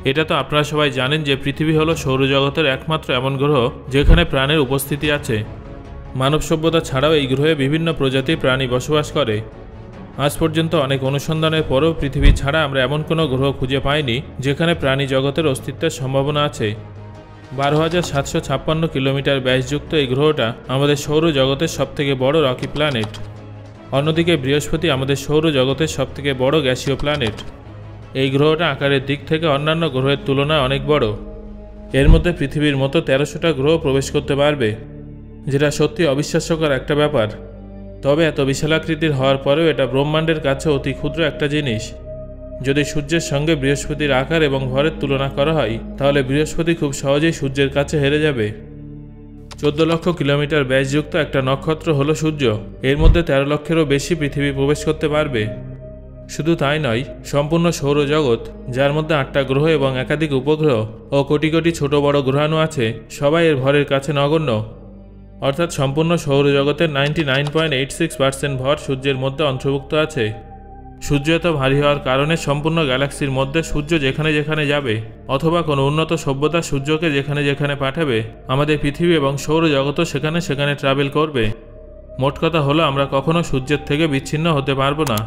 এটা তো আপনারা সবাই জানেন যে পৃথিবী হলো সৌরজগতের একমাত্র এমন গ্রহ যেখানে প্রাণের উপস্থিতি আছে। মানব সভ্যতা ছাড়াও এই গ্রহে বিভিন্ন প্রজাতির প্রাণী বসবাস করে। আজ পর্যন্ত অনেক অনুসন্ধানের পরও পৃথিবী ছাড়া আমরা এমন কোনো গ্রহ খুঁজে পাইনি যেখানে প্রাণী জগতের অস্তিত্বের সম্ভাবনা আছে। 12,756 কিলোমিটার ব্যাসযুক্ত এই গ্রহটা আমাদের সৌরজগতের সবথেকে বড় রকি প্ল্যানেট। অন্যদিকে বৃহস্পতি আমাদের সৌরজগতের সবথেকে বড় গ্যাসীয় প্ল্যানেট। এই গ্রহটা আকারের দিক থেকে অন্যান্য গ্রহের তুলনায় অনেক বড়। এর মধ্যে পৃথিবীর মতো 1300টা গ্রহ প্রবেশ করতে পারবে, যেটা সত্যি অবিশ্বাস্যকর একটা ব্যাপার। তবে এত বিশালাকৃতির হওয়ার পরেও এটা ব্রহ্মাণ্ডের কাছে অতি ক্ষুদ্র একটা জিনিস। যদি সূর্যের সঙ্গে বৃহস্পতির আকার এবং ভরের তুলনা করা হয় তাহলে বৃহস্পতি খুব সহজেই সূর্যের কাছে হেরে যাবে। 14 লক্ষ কিলোমিটার ব্যাসযুক্ত একটা নক্ষত্র হলো সূর্য। এর মধ্যে 13 লক্ষেরও বেশি পৃথিবী প্রবেশ করতে পারবে। শুধু তাই নয়, সম্পূর্ণ সৌরজগৎ, যার মধ্যে 8টা গ্রহ এবং একাধিক উপগ্রহ ও কোটি কোটি ছোট বড় গ্রহাণু আছে, সবাই এর ভরের কাছে নগণ্য। অর্থাৎ সম্পূর্ণ সৌরজগতের 99.86% ভর সূর্যের মধ্যে অন্তর্ভুক্ত আছে। সূর্য এত ভারী হওয়ার কারণে সম্পূর্ণ গ্যালাক্সির মধ্যে সূর্য যেখানে যেখানে যাবে, অথবা কোনো উন্নত সভ্যতা সূর্যকে যেখানে যেখানে পাঠাবে, আমাদের পৃথিবী এবং সৌরজগতও সেখানে সেখানে ট্রাভেল করবে। মোট কথা হলো, আমরা কখনো সূর্যের থেকে বিচ্ছিন্ন হতে পারবো না।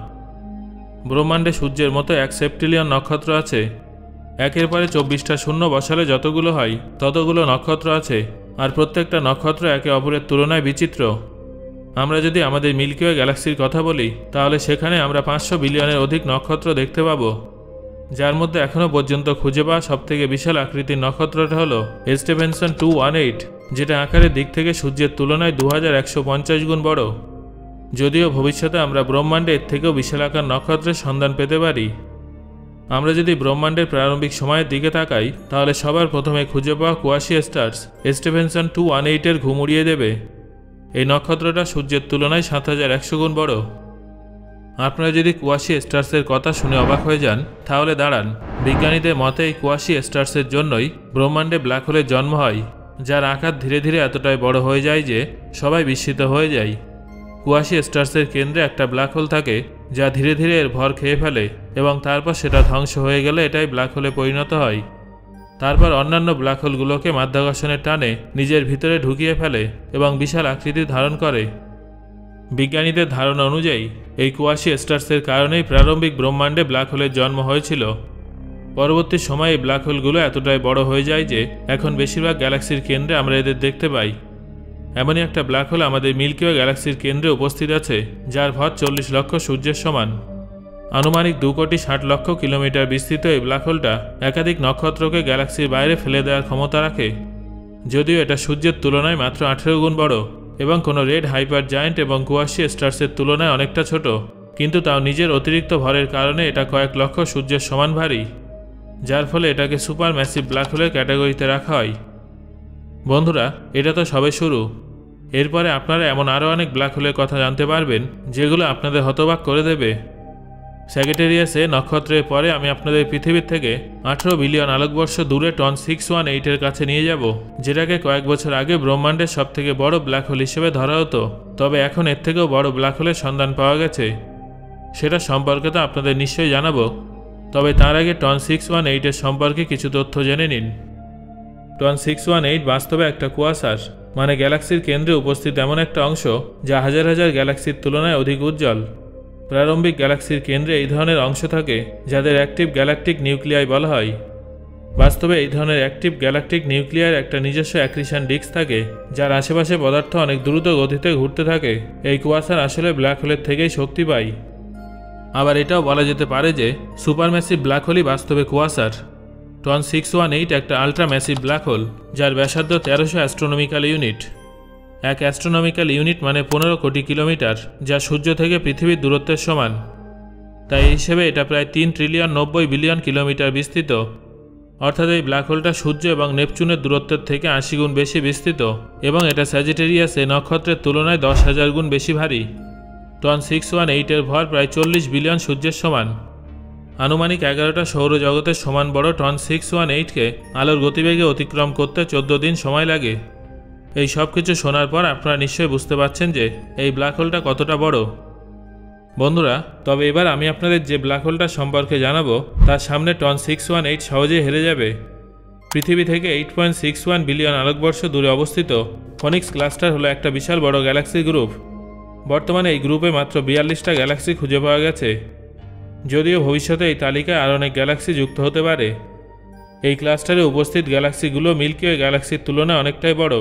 ব্রহ্মাণ্ডে সূর্যের মতো 1 সেপ্টিলিয়ন নক্ষত্র আছে। একের পরে 24টা শূন্য বসালে যতগুলো হয় ততগুলো নক্ষত্র আছে, আর প্রত্যেকটা নক্ষত্র একে অপরের তুলনায় বিচিত্র। আমরা যদি আমাদের মিল্কি ওয়ে গ্যালাক্সির কথা বলি তাহলে সেখানে আমরা 500 বিলিয়নের অধিক নক্ষত্র দেখতে পাব, যার মধ্যে এখনও পর্যন্ত খুঁজে পাওয়া সবথেকে বিশাল আকৃতির নক্ষত্রটা হলো স্টিভেনসন 218, যেটা আকারের দিক থেকে সূর্যের তুলনায় 2150 গুণ বড়। যদিও ভবিষ্যতে আমরা ব্রহ্মাণ্ডে এর থেকেও বিশালাকার নক্ষত্রের সন্ধান পেতে পারি। আমরা যদি ব্রহ্মাণ্ডের প্রারম্ভিক সময়ের দিকে তাকাই তাহলে সবার প্রথমে খুঁজে পাওয়া কোয়াসি স্টার্স স্টিভেনসন 218-এর ঘুম উড়িয়ে দেবে। এই নক্ষত্রটা সূর্যের তুলনায় 7100 গুণ বড়। আপনারা যদি কোয়াসি স্টার্সের কথা শুনে অবাক হয়ে যান তাহলে দাঁড়ান। বিজ্ঞানীদের মতে এই কোয়াসি স্টার্সের জন্যই ব্রহ্মাণ্ডে ব্ল্যাক হোলের জন্ম হয়, যার আকার ধীরে ধীরে এতটাই বড় হয়ে যায় যে সবাই বিস্মিত হয়ে যায়। কোয়াসি স্টার্সের কেন্দ্রে একটা ব্ল্যাক হোল থাকে যা ধীরে ধীরে এর ভর খেয়ে ফেলে এবং তারপর সেটা ধ্বংস হয়ে গেলে এটাই ব্ল্যাক হোলে পরিণত হয়। তারপর অন্যান্য ব্ল্যাক হোলগুলোকে মাধ্যাকর্ষণের টানে নিজের ভিতরে ঢুকিয়ে ফেলে এবং বিশাল আকৃতি ধারণ করে। বিজ্ঞানীদের ধারণা অনুযায়ী এই কোয়াসি স্টার্সের কারণেই প্রারম্ভিক ব্রহ্মাণ্ডে ব্ল্যাক হোলের জন্ম হয়েছিল। পরবর্তী সময়ে এই ব্ল্যাক হোলগুলো এতটাই বড় হয়ে যায় যে এখন বেশিরভাগ গ্যালাক্সির কেন্দ্রে আমরা এদের দেখতে পাই। এমনই একটা ব্ল্যাক হোল আমাদের মিল্কি ওয়ে গ্যালাক্সির কেন্দ্রে উপস্থিত আছে, যার ভর 40 লক্ষ সূর্যের সমান। আনুমানিক 2,60,00,000 কিলোমিটার বিস্তৃত এই ব্ল্যাক হোলটা একাধিক নক্ষত্রকে গ্যালাক্সির বাইরে ফেলে দেওয়ার ক্ষমতা রাখে। যদিও এটা সূর্যের তুলনায় মাত্র 18 গুণ বড় এবং কোনো রেড হাইপার জায়ান্ট এবং কোয়াসি স্টার্সের তুলনায় অনেকটা ছোট, কিন্তু তাও নিজের অতিরিক্ত ভরের কারণে এটা কয়েক লক্ষ সূর্যের সমান ভারী, যার ফলে এটাকে সুপার ম্যাসিভ ব্ল্যাক হোলের ক্যাটাগরিতে রাখা হয়। বন্ধুরা, এটা তো সবে শুরু। এরপরে আপনারা এমন আরও অনেক ব্ল্যাক হোলের কথা জানতে পারবেন যেগুলো আপনাদের হতবাক করে দেবে। স্যাজিটেরিয়াস এ নক্ষত্রের পরে আমি আপনাদের পৃথিবীর থেকে 18 বিলিয়ন আলোকবর্ষ দূরে টন 618-এর কাছে নিয়ে যাব, যেটাকে কয়েক বছর আগে ব্রহ্মাণ্ডের সবথেকে বড় ব্ল্যাক হোল হিসেবে ধরা হতো। তবে এখন এর থেকেও বড় ব্ল্যাক হোলের সন্ধান পাওয়া গেছে। সেটা সম্পর্কে তো আপনাদের নিশ্চয়ই জানাবো, তবে তার আগে টন 618-এর সম্পর্কে কিছু তথ্য জেনে নিন। টন 618 বাস্তবে একটা কুয়াশার, মানে গ্যালাক্সির কেন্দ্রে উপস্থিত এমন একটা অংশ যা হাজার হাজার গ্যালাক্সির তুলনায় অধিক উজ্জ্বল। প্রারম্ভিক গ্যালাক্সির কেন্দ্রে এই ধরনের অংশ থাকে যাদের অ্যাক্টিভ গ্যালাকটিক নিউক্লিয়াই বলা হয়। বাস্তবে এই ধরনের অ্যাক্টিভ গ্যালাকটিক নিউক্লিয়ার একটা নিজস্ব অ্যাক্রিশন ডিস্ক থাকে, যার আশেপাশে পদার্থ অনেক দ্রুত গতিতে ঘুরতে থাকে। এই কুয়াশার আসলে ব্ল্যাক হোলের থেকেই শক্তি পায়। আবার এটাও বলা যেতে পারে যে সুপারম্যাসিভ ব্ল্যাক হোলই বাস্তবে কুয়াশার। টন 618 একটা আলট্রা ম্যাসিভ ব্ল্যাক হোল, যার ব্যাসার্ধ 1300 অ্যাস্ট্রোনমিক্যাল ইউনিট। এক অ্যাস্ট্রোনমিক্যাল ইউনিট মানে 15 কোটি কিলোমিটার, যা সূর্য থেকে পৃথিবীর দূরত্বের সমান। তাই এই হিসেবে এটা প্রায় 3,90 বিলিয়ন কিলোমিটার বিস্তৃত। অর্থাৎ এই ব্ল্যাক হোলটা সূর্য এবং নেপচুনের দূরত্বের থেকে 80 গুণ বেশি বিস্তৃত এবং এটা স্যাজিটেরিয়াস এই নক্ষত্রের তুলনায় 10,000 গুণ বেশি ভারী। টন 618-এর ভর প্রায় 40 বিলিয়ন সূর্যের সমান। আনুমানিক 11টা সৌরজগতের সমান বড় টন 618-কে আলোর গতিবেগে অতিক্রম করতে 14 দিন সময় লাগে। এই সব কিছু শোনার পর আপনারা নিশ্চয়ই বুঝতে পারছেন যে এই ব্ল্যাক হোলটা কতটা বড়। বন্ধুরা, তবে এবার আমি আপনাদের যে ব্ল্যাক হোলটা সম্পর্কে জানাবো তার সামনে টন 618 সহজেই হেরে যাবে। পৃথিবী থেকে 8.61 বিলিয়ন আলোকবর্ষ দূরে অবস্থিত ফনিক্স ক্লাস্টার হলো একটা বিশাল বড় গ্যালাক্সি গ্রুপ। বর্তমানে এই গ্রুপে মাত্র 42টা গ্যালাক্সি খুঁজে পাওয়া গেছে, যদিও ভবিষ্যতে এই তালিকায় আরও অনেক গ্যালাক্সি যুক্ত হতে পারে। এই ক্লাস্টারে উপস্থিত গ্যালাক্সিগুলো মিল্কি ওয়ে গ্যালাক্সির তুলনায় অনেকটাই বড়।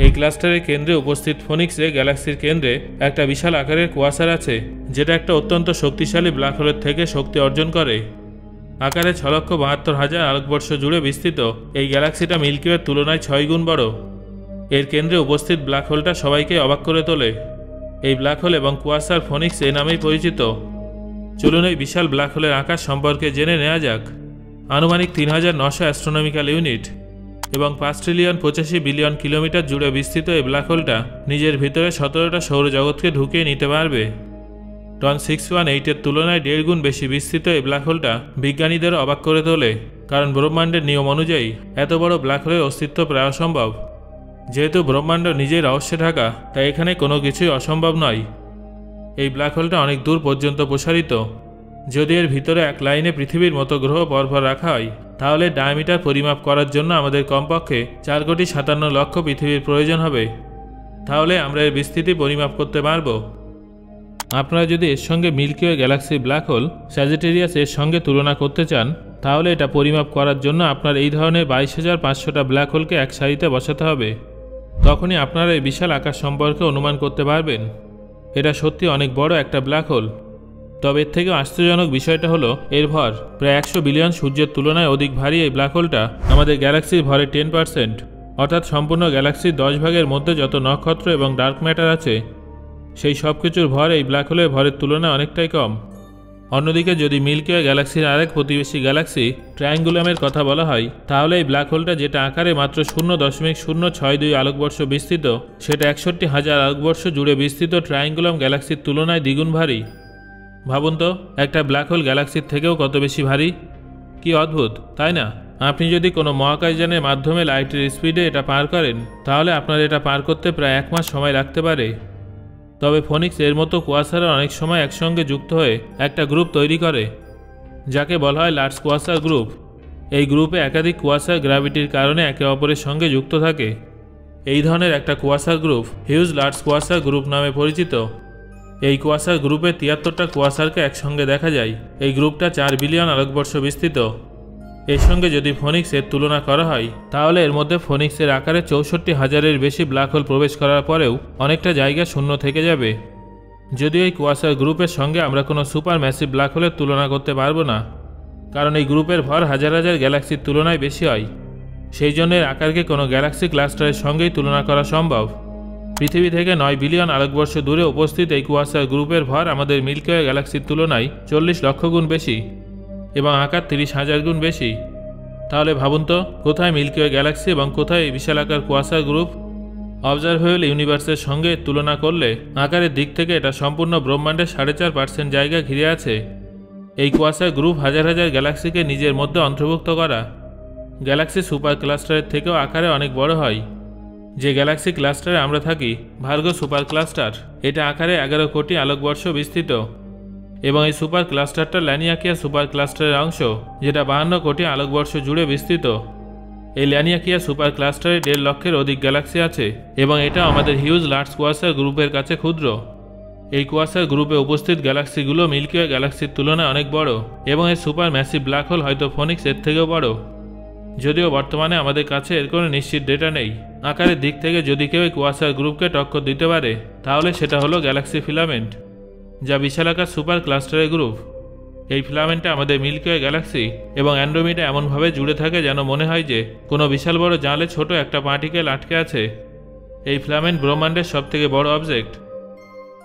এই ক্লাস্টারের কেন্দ্রে উপস্থিত ফনিক্সে গ্যালাক্সির কেন্দ্রে একটা বিশাল আকারের কুয়াশার আছে, যেটা একটা অত্যন্ত শক্তিশালী ব্ল্যাক হোলের থেকে শক্তি অর্জন করে। আকারে 6,72,000 আলোকবর্ষ জুড়ে বিস্তৃত এই গ্যালাক্সিটা মিল্কি ওয়ের তুলনায় 6 গুণ বড়। এর কেন্দ্রে উপস্থিত ব্ল্যাক হোলটা সবাইকে অবাক করে তোলে। এই ব্ল্যাক হোল এবং কুয়াশার ফনিক্স এই নামেই পরিচিত। চলুন এই বিশাল ব্ল্যাক হোলের আকার সম্পর্কে জেনে নেওয়া যাক। আনুমানিক 3,900 অ্যাস্ট্রোনমিক্যাল ইউনিট এবং 5,85 বিলিয়ন কিলোমিটার জুড়ে বিস্তৃত এই ব্ল্যাক হোলটা নিজের ভিতরে 17টা সৌরজগৎকে ঢুকিয়ে নিতে পারবে। টন 618-এর তুলনায় 1.5 গুণ বেশি বিস্তৃত এই ব্ল্যাক হোলটা বিজ্ঞানীদের অবাক করে তোলে, কারণ ব্রহ্মাণ্ডের নিয়ম অনুযায়ী এত বড় ব্ল্যাক হোলের অস্তিত্ব প্রায় অসম্ভব। যেহেতু ব্রহ্মাণ্ড নিজেই রহস্যে ঢাকা, তাই এখানে কোনো কিছুই অসম্ভব নয়। এই ব্ল্যাক হোলটা অনেক দূর পর্যন্ত প্রসারিত। যদি এর ভিতরে এক লাইনে পৃথিবীর মতো গ্রহ পরপর রাখা হয়, তাহলে ডায়ামিটার পরিমাপ করার জন্য আমাদের কমপক্ষে 4,57,00,000 পৃথিবীর প্রয়োজন হবে। তাহলে আমরা এর বিস্তৃতি পরিমাপ করতে পারব। আপনারা যদি এর সঙ্গে milky way galaxy black hole Sagittarius এর সঙ্গে তুলনা করতে চান, তাহলে এটা পরিমাপ করার জন্য আপনার এই ধরনের 22,500টা ব্ল্যাক হোলকে এক সারিতে বসাতে হবে। তখনই আপনারা এই বিশাল আকার সম্পর্কে অনুমান করতে পারবেন। এটা সত্যি অনেক বড় একটা ব্ল্যাক হোল। তবে এর থেকেও আশ্চর্যজনক বিষয়টা হলো এর ভর। প্রায় 100 বিলিয়ন সূর্যের তুলনায় অধিক ভারী এই ব্ল্যাক হোলটা আমাদের গ্যালাক্সির ভরের 10%, অর্থাৎ সম্পূর্ণ গ্যালাক্সির 10 ভাগের মধ্যে যত নক্ষত্র এবং ডার্ক ম্যাটার আছে, সেই সব কিছুর ভর এই ব্ল্যাক হোলের ভরের তুলনায় অনেকটাই কম। অন্যদিকে যদি মিল্কি ওয়ে গ্যালাক্সির আরেক প্রতিবেশী গ্যালাক্সি ট্রায়াঙ্গুলামের কথা বলা হয়, তাহলে এই ব্ল্যাক হোলটা যেটা আকারে মাত্র 0.062 আলোকবর্ষ বিস্তৃত, সেটা 61,000 আলোকবর্ষ জুড়ে বিস্তৃত ট্রায়াঙ্গুলাম গ্যালাক্সির তুলনায় দ্বিগুণ ভারী। ভাবুন তো, একটা ব্ল্যাক হোল গ্যালাক্সির থেকেও কত বেশি ভারী। কি অদ্ভুত, তাই না? আপনি যদি কোনো মহাকাশযানের মাধ্যমে লাইটের স্পিডে এটা পার করেন, তাহলে আপনার এটা পার করতে প্রায় 1 মাস সময় লাগতে পারে। তবে ফনিক্স এর মতো কুয়াশারা অনেক সময় একসঙ্গে যুক্ত হয়ে একটা গ্রুপ তৈরি করে, যাকে বলা হয় লার্জ কুয়াশার গ্রুপ। এই গ্রুপে একাধিক কুয়াশার গ্র্যাভিটির কারণে একে অপরের সঙ্গে যুক্ত থাকে। এই ধরনের একটা কুয়াশার গ্রুপ হিউজ লার্জ কুয়াশার গ্রুপ নামে পরিচিত। এই কুয়াশার গ্রুপে 73টা কুয়াশারকে একসঙ্গে দেখা যায়। এই গ্রুপটা 4 বিলিয়ন আলোকবর্ষ বিস্তৃত। এর সঙ্গে যদি ফনিক্স এর তুলনা করা হয়, তাহলে এর মধ্যে ফনিক্সের আকারে 64,000-এর বেশি ব্ল্যাক হোল প্রবেশ করার পরেও অনেকটা জায়গা শূন্য থেকে যাবে। যদিও এই কুয়াশার গ্রুপের সঙ্গে আমরা কোনো সুপার ম্যাসিভ ব্ল্যাক হোলের তুলনা করতে পারবো না, কারণ এই গ্রুপের ভর হাজার হাজার গ্যালাক্সির তুলনায় বেশি হয়। সেই জন্য এর আকারকে কোনো গ্যালাক্সি ক্লাস্টারের সঙ্গেই তুলনা করা সম্ভব। পৃথিবী থেকে 9 বিলিয়ন আলোকবর্ষ দূরে উপস্থিত এই কুয়াশার গ্রুপের ভর আমাদের মিল্কি ওয়ে গ্যালাক্সির তুলনায় 40 লক্ষ গুণ বেশি এবং আকার 30,000 গুণ বেশি। তাহলে ভাবুন তো, কোথায় মিল্কি ওয়ে গ্যালাক্সি এবং কোথায় এই বিশাল আকার কুয়াশার গ্রুপ? অবজারভেবল ইউনিভার্সের সঙ্গে তুলনা করলে আকারের দিক থেকে এটা সম্পূর্ণ ব্রহ্মাণ্ডের 4.5% জায়গা ঘিরে আছে। এই কুয়াশার গ্রুপ হাজার হাজার গ্যালাক্সিকে নিজের মধ্যে অন্তর্ভুক্ত করা। গ্যালাক্সি সুপার ক্লাস্টারের থেকেও আকারে অনেক বড় হয়। যে গ্যালাক্সি ক্লাস্টারে আমরা থাকি, ভার্গো সুপার ক্লাস্টার, এটা আকারে 11 কোটি আলোকবর্ষ বিস্তৃত এবং এই সুপার ক্লাস্টারটা ল্যানিয়াকিয়া সুপার ক্লাস্টারের অংশ, যেটা 52 কোটি আলোকবর্ষ জুড়ে বিস্তৃত। এই ল্যানিয়াকিয়া সুপার ক্লাস্টারে 1.5 লক্ষের অধিক গ্যালাক্সি আছে এবং এটা আমাদের হিউজ লার্জ কুয়াশার গ্রুপের কাছে ক্ষুদ্র। এই কুয়াশার গ্রুপে উপস্থিত গ্যালাক্সিগুলো মিল্কি ওয়ে গ্যালাক্সির তুলনায় অনেক বড় এবং এই সুপার ম্যাসিভ ব্ল্যাক হোল হয়তো ফনিক্স এর থেকেও বড়। যদিও বর্তমানে আমাদের কাছে এর কোনো নিশ্চিত ডেটা নেই। আকারের দিক থেকে যদি কেউ এই কুয়াশার গ্রুপকে টক্কর দিতে পারে, তাহলে সেটা হলো গ্যালাক্সি ফিলামেন্ট, যা বিশালাকার সুপার ক্লাস্টারের গ্রুপ। এই ফিলামেন্টে আমাদের মিল্কি ওয়ে গ্যালাক্সি এবং অ্যান্ড্রোমিডা এমনভাবে জুড়ে থাকে যেন মনে হয় যে কোনো বিশাল বড় জালে ছোট একটা পার্টিকেল আটকে আছে। এই ফিলামেন্ট ব্রহ্মাণ্ডের সবথেকে বড় অবজেক্ট।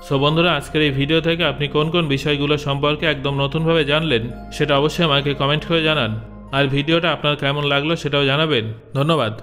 সো বন্ধুরা, আজকের এই ভিডিও থেকে আপনি কোন কোন বিষয়গুলো সম্পর্কে একদম নতুনভাবে জানলেন, সেটা অবশ্যই আমাকে কমেন্ট করে জানান। আর ভিডিওটা আপনার কেমন লাগলো সেটাও জানাবেন। ধন্যবাদ।